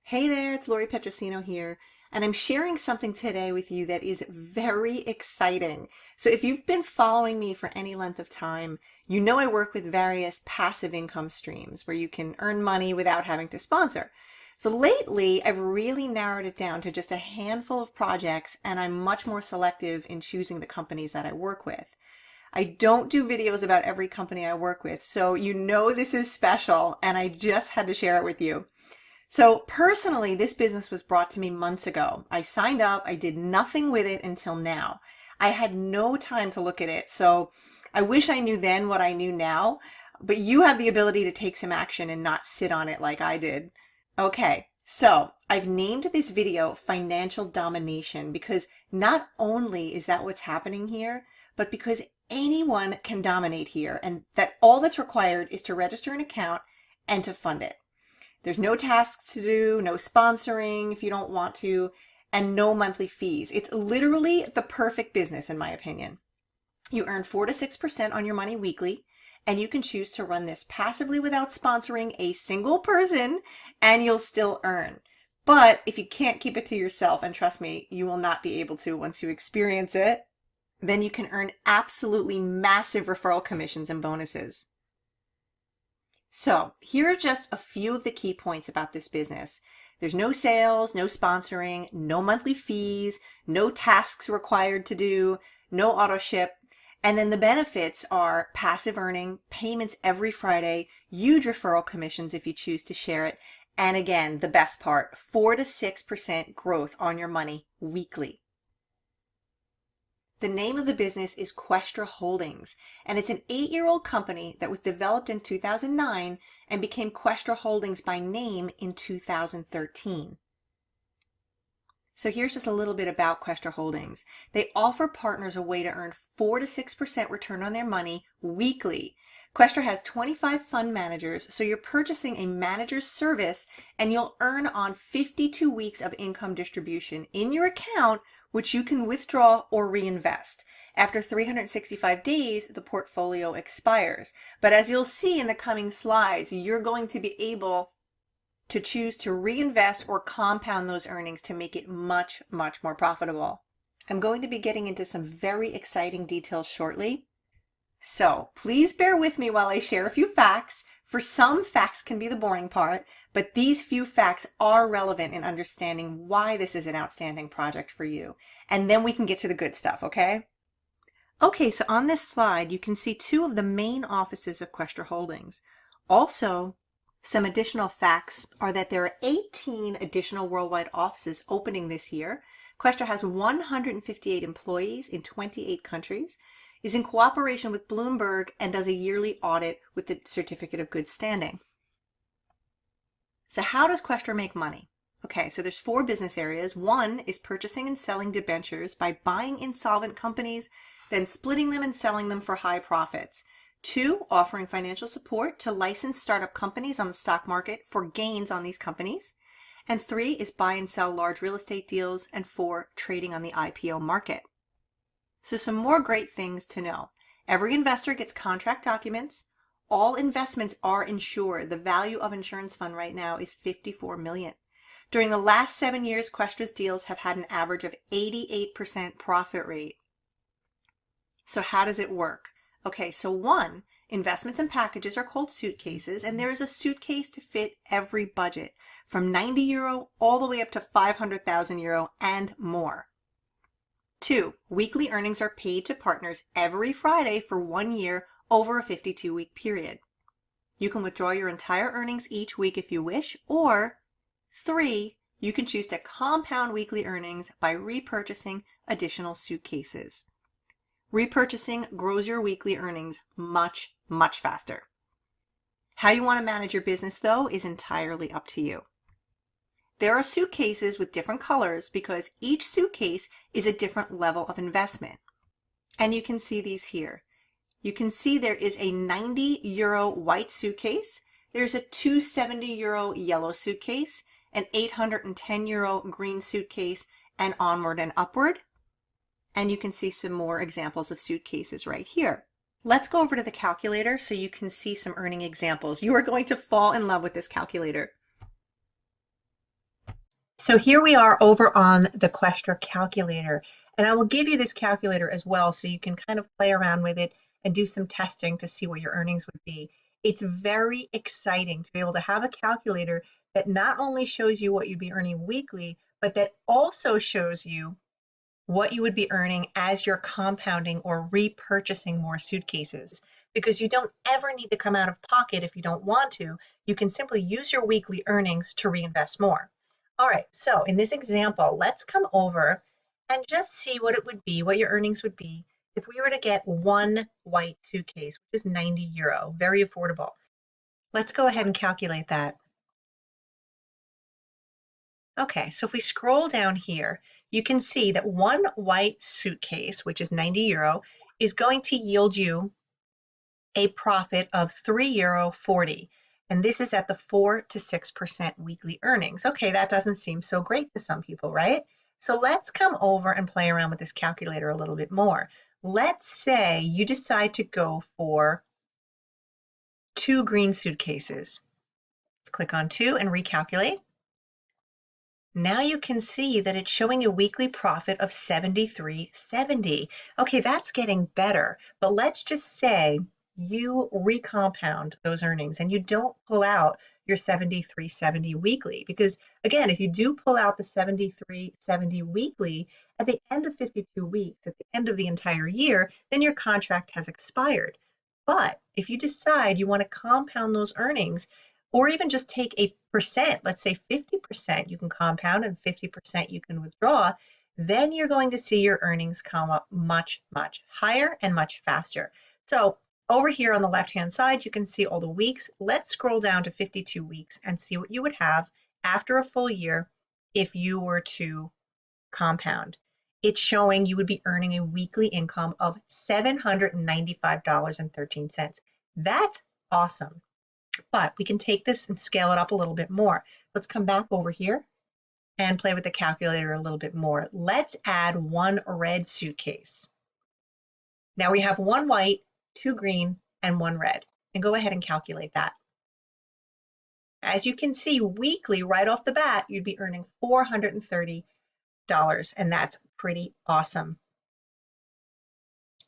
Hey there, it's Lori Petrosino here, and I'm sharing something today with you that is very exciting. So if you've been following me for any length of time, you know I work with various passive income streams where you can earn money without having to sponsor. So lately, I've really narrowed it down to just a handful of projects, and I'm much more selective in choosing the companies that I work with. I don't do videos about every company I work with, so you know this is special, and I just had to share it with you. So personally, this business was brought to me months ago. I signed up, I did nothing with it until now. I had no time to look at it, so I wish I knew then what I knew now, but you have the ability to take some action and not sit on it like I did. Okay, so I've named this video Financial Domination because not only is that what's happening here, but because anyone can dominate here, and that all that's required is to register an account and to fund it. There's no tasks to do, no sponsoring if you don't want to, and no monthly fees. It's literally the perfect business in my opinion. You earn 4 to 6% on your money weekly, and you can choose to run this passively without sponsoring a single person, and you'll still earn. But if you can't keep it to yourself, and trust me, you will not be able to once you experience it, then you can earn absolutely massive referral commissions and bonuses. So here are just a few of the key points about this business. There's no sales, no sponsoring, no monthly fees, no tasks required to do, no auto ship. And then the benefits are passive earning, payments every Friday, huge referral commissions if you choose to share it. And again, the best part, 4 to 6% growth on your money weekly. The name of the business is Questra Holdings, and it's an 8-year-old company that was developed in 2009 and became Questra Holdings by name in 2013. So here's just a little bit about Questra Holdings. They offer partners a way to earn 4 to 6% return on their money weekly. Questra has 25 fund managers, so you're purchasing a manager's service and you'll earn on 52 weeks of income distribution in your account, which you can withdraw or reinvest. After 365 days, the portfolio expires. But as you'll see in the coming slides, you're going to be able to choose to reinvest or compound those earnings to make it much, much more profitable. I'm going to be getting into some very exciting details shortly. So please bear with me while I share a few facts. For some, facts can be the boring part, but these few facts are relevant in understanding why this is an outstanding project for you. And then we can get to the good stuff, okay? Okay, so on this slide, you can see 2 of the main offices of Questra Holdings. Also, some additional facts are that there are 18 additional worldwide offices opening this year. Questra has 158 employees in 28 countries, is in cooperation with Bloomberg, and does a yearly audit with the Certificate of Good Standing. So how does Questra make money? Okay, so there's 4 business areas. 1 is purchasing and selling debentures by buying insolvent companies, then splitting them and selling them for high profits. 2, offering financial support to licensed startup companies on the stock market for gains on these companies. And 3 is buy and sell large real estate deals. And 4, trading on the IPO market. So some more great things to know. Every investor gets contract documents. All investments are insured. The value of insurance fund right now is $54 million. During the last 7 years, Questra's deals have had an average of 88% profit rate. So how does it work? Okay, so 1, investments and packages are called suitcases, and there is a suitcase to fit every budget, from €90 all the way up to €500,000 and more. 2, weekly earnings are paid to partners every Friday for 1 year over a 52-week period. You can withdraw your entire earnings each week if you wish, or 3, you can choose to compound weekly earnings by repurchasing additional suitcases. Repurchasing grows your weekly earnings much, much faster. How you want to manage your business, though, is entirely up to you. There are suitcases with different colors because each suitcase is a different level of investment. And you can see these here. You can see there is a €90 white suitcase, there's a €270 yellow suitcase, an €810 green suitcase, and onward and upward. And you can see some more examples of suitcases right here. Let's go over to the calculator so you can see some earning examples. You are going to fall in love with this calculator. So here we are over on the Questra calculator, and I will give you this calculator as well so you can kind of play around with it and do some testing to see what your earnings would be. It's very exciting to be able to have a calculator that not only shows you what you'd be earning weekly, but that also shows you what you would be earning as you're compounding or repurchasing more suitcases, because you don't ever need to come out of pocket if you don't want to. You can simply use your weekly earnings to reinvest more. All right, so in this example, let's come over and just see what it would be, what your earnings would be if we were to get one white suitcase, which is €90, very affordable. Let's go ahead and calculate that. Okay, so if we scroll down here, you can see that one white suitcase, which is €90, is going to yield you a profit of €3.40. And this is at the 4 to 6% weekly earnings. Okay, that doesn't seem so great to some people, right? So let's come over and play around with this calculator a little bit more. Let's say you decide to go for 2 green suitcases. Let's click on 2 and recalculate. Now you can see that it's showing a weekly profit of $73.70. Okay, that's getting better, but let's just say you recompound those earnings and you don't pull out your $73.70 weekly, because again, if you do pull out the $73.70 weekly at the end of 52 weeks, at the end of the entire year, then your contract has expired. But if you decide you want to compound those earnings, or even just take a percent, let's say 50% you can compound and 50% you can withdraw, then you're going to see your earnings come up much, much higher and much faster. So over here on the left-hand side, you can see all the weeks. Let's scroll down to 52 weeks and see what you would have after a full year if you were to compound. It's showing you would be earning a weekly income of $795.13. That's awesome. But we can take this and scale it up a little bit more. Let's come back over here and play with the calculator a little bit more. Let's add one red suitcase. Now we have one white, 2 green, and 1 red. And go ahead and calculate that. As you can see, weekly, right off the bat, you'd be earning $430, and that's pretty awesome.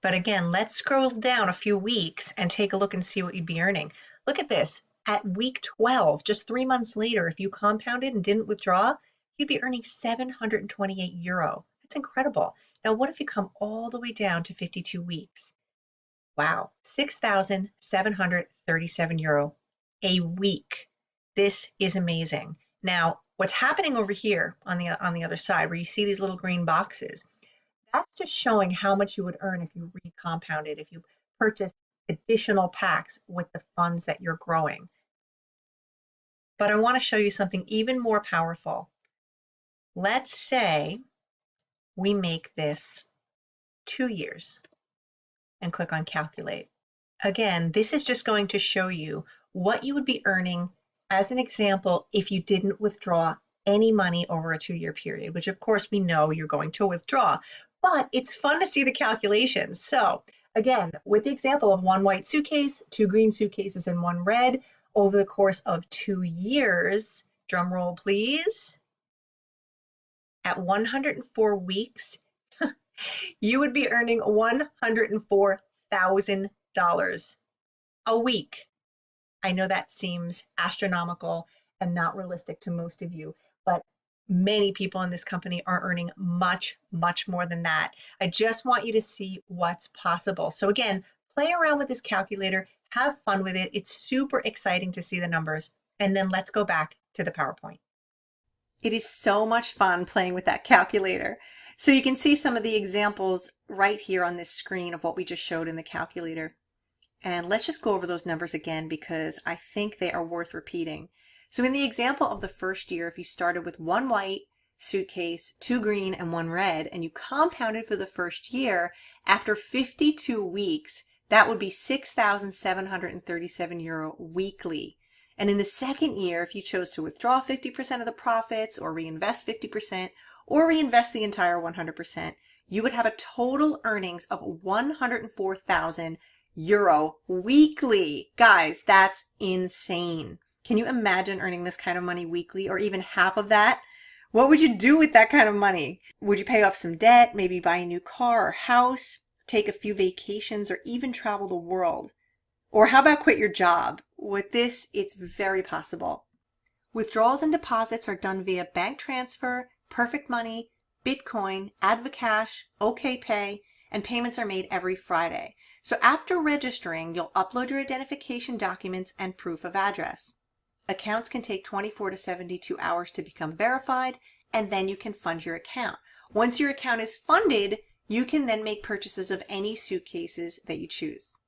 But again, let's scroll down a few weeks and take a look and see what you'd be earning. Look at this. At week 12, just 3 months later, if you compounded and didn't withdraw, you'd be earning €728. That's incredible. Now, what if you come all the way down to 52 weeks? Wow, €6,737 a week. This is amazing. Now, what's happening over here on the other side, where you see these little green boxes, that's just showing how much you would earn if you recompounded, if you purchased additional packs with the funds that you're growing. But I want to show you something even more powerful. Let's say we make this 2 years and click on calculate. Again, this is just going to show you what you would be earning as an example if you didn't withdraw any money over a 2-year period, which of course we know you're going to withdraw, but it's fun to see the calculations. So again, with the example of 1 white suitcase, 2 green suitcases, and 1 red, over the course of 2 years, drum roll please, at 104 weeks, you would be earning $104,000 a week. I know that seems astronomical and not realistic to most of you, but many people in this company are earning much, much more than that. I just want you to see what's possible. So again, play around with this calculator, have fun with it. It's super exciting to see the numbers. And then let's go back to the PowerPoint. It is so much fun playing with that calculator. So you can see some of the examples right here on this screen of what we just showed in the calculator. And let's just go over those numbers again because I think they are worth repeating. So in the example of the first year, if you started with 1 white suitcase, 2 green, and 1 red, and you compounded for the first year, after 52 weeks, that would be €6,737 weekly. And in the second year, if you chose to withdraw 50% of the profits or reinvest 50% or reinvest the entire 100%, you would have a total earnings of €104,000 weekly. Guys, that's insane. Can you imagine earning this kind of money weekly or even half of that What would you do with that kind of money? Would you pay off some debt, maybe buy a new car or house, take a few vacations, or even travel the world? Or how about quit your job? With this, it's very possible. Withdrawals and deposits are done via bank transfer, Perfect Money, Bitcoin, Advocash, OKPay, and payments are made every Friday. So after registering, you'll upload your identification documents and proof of address. Accounts can take 24 to 72 hours to become verified, and then you can fund your account. Once your account is funded, you can then make purchases of any suitcases that you choose.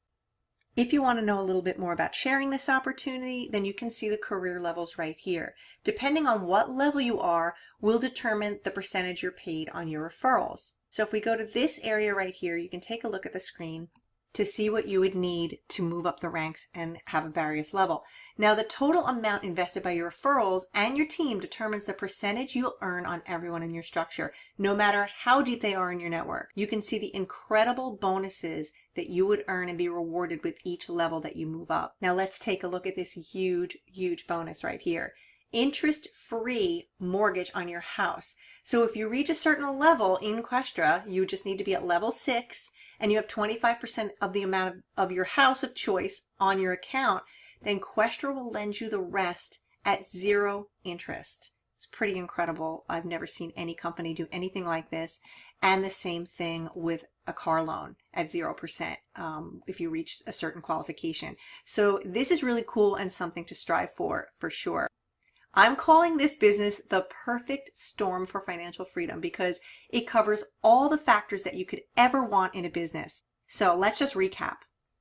If you want to know a little bit more about sharing this opportunity, then you can see the career levels right here. Depending on what level you are, will determine the percentage you're paid on your referrals. So if we go to this area right here, you can take a look at the screen to see what you would need to move up the ranks and have a various level. Now, the total amount invested by your referrals and your team determines the percentage you'll earn on everyone in your structure, no matter how deep they are in your network. You can see the incredible bonuses that you would earn and be rewarded with each level that you move up. Now, let's take a look at this huge bonus right here. Interest-free mortgage on your house. So if you reach a certain level in Questra, you just need to be at level 6, and you have 25% of the amount of your house of choice on your account, then Questra will lend you the rest at 0 interest. It's pretty incredible. I've never seen any company do anything like this. And the same thing with a car loan at 0% if you reach a certain qualification. So this is really cool and something to strive for sure. I'm calling this business the perfect storm for financial freedom because it covers all the factors that you could ever want in a business. So let's just recap.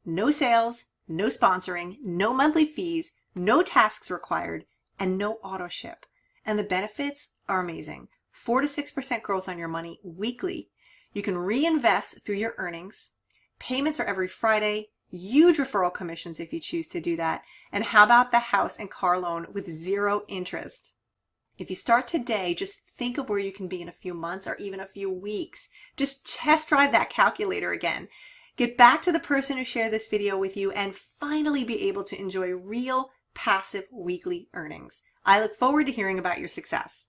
No sales, no sponsoring, no monthly fees, no tasks required, and no auto ship. And the benefits are amazing. 4 to 6% growth on your money weekly. You can reinvest through your earnings. Payments are every Friday. Huge referral commissions if you choose to do that. And how about the house and car loan with 0 interest? If you start today, just think of where you can be in a few months or even a few weeks. Just test drive that calculator again. Get back to the person who shared this video with you and finally be able to enjoy real passive weekly earnings. I look forward to hearing about your success.